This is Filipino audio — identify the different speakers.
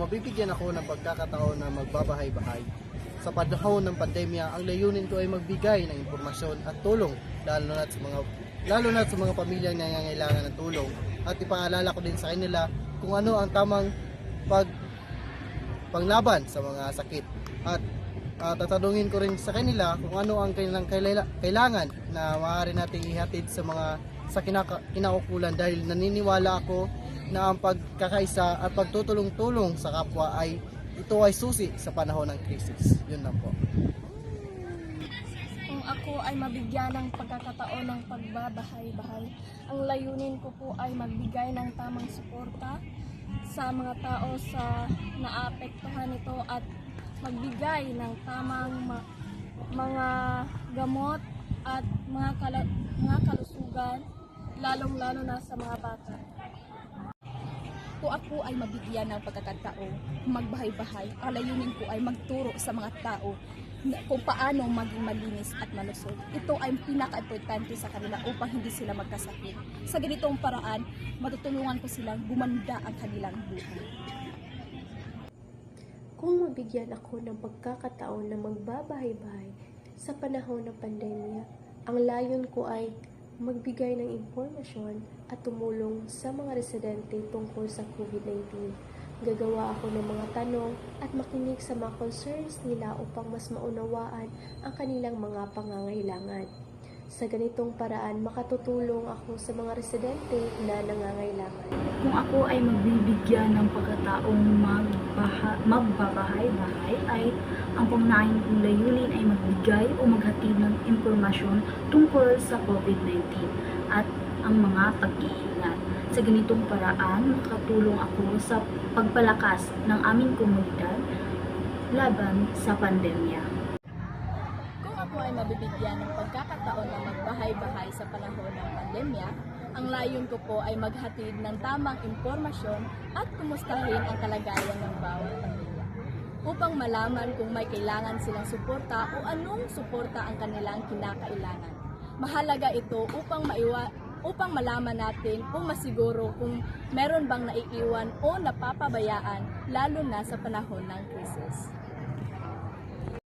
Speaker 1: mabibigyan ako ng pagkakataon na magbabahay-bahay sa panahon ng pandemya, ang layunin ko ay magbigay ng impormasyon at tulong lalo na sa mga pamilyang nangangailangan ng tulong, at ipaalala ko din sa kanila kung ano ang tamang panglaban sa mga sakit, at tatanungin ko rin sa kanila kung ano ang kailangan na maaari nating ihatid sa kinaukulan, dahil naniniwala ako na ang pagkakaisa at pagtutulong-tulong sa kapwa ito ay susi sa panahon ng krisis. Yun lang po.
Speaker 2: Kung ako ay mabigyan ng pagkakataon ng pagbabahay-bahay, ang layunin ko po ay magbigay ng tamang suporta sa mga tao sa naapektuhan nito at magbigay ng tamang mga gamot at mga kalusugan, lalong-lalo na sa mga bata.
Speaker 3: Kung ako ay mabigyan ng pagkakataon magbahay-bahay, ang layunin ko ay magturo sa mga tao kung paano maging malinis at malusog. Ito ay pinaka-importante sa kanila upang hindi sila magkasakit. Sa ganitong paraan, matutulungan ko silang gumanda ang kanilang buhay.
Speaker 4: Kung mabigyan ako ng pagkakataon na magbabahay-bahay sa panahon ng pandemya, ang layon ko ay magbigay ng impormasyon at tumulong sa mga residente tungkol sa COVID-19. Gagawa ako ng mga tanong at makinig sa mga concerns nila upang mas maunawaan ang kanilang mga pangangailangan. Sa ganitong paraan, makatutulong ako sa mga residente na nangangailangan.
Speaker 5: Kung ako ay magbibigyan ng pagkataong magbabahay-bahay, ay ang pangunahing kong layunin ay magbigay o maghatid ng impormasyon tungkol sa COVID-19 at ang mga pag-iingat. Sa ganitong paraan, makatulong ako sa pagpalakas ng aming komunidad laban sa pandemya.
Speaker 3: Kung ako ay mabibigyan ng pagkakataon na magbahay-bahay sa panahon ng pandemya, ang layon ko po ay maghatid ng tamang impormasyon at kumustahin ang kalagayan ng bawat pamilya, upang malaman kung may kailangan silang suporta o anong suporta ang kanilang kinakailangan. Mahalaga ito upang malaman natin kung masiguro kung meron bang naiiwan o napapabayaan, lalo na sa panahon ng krisis.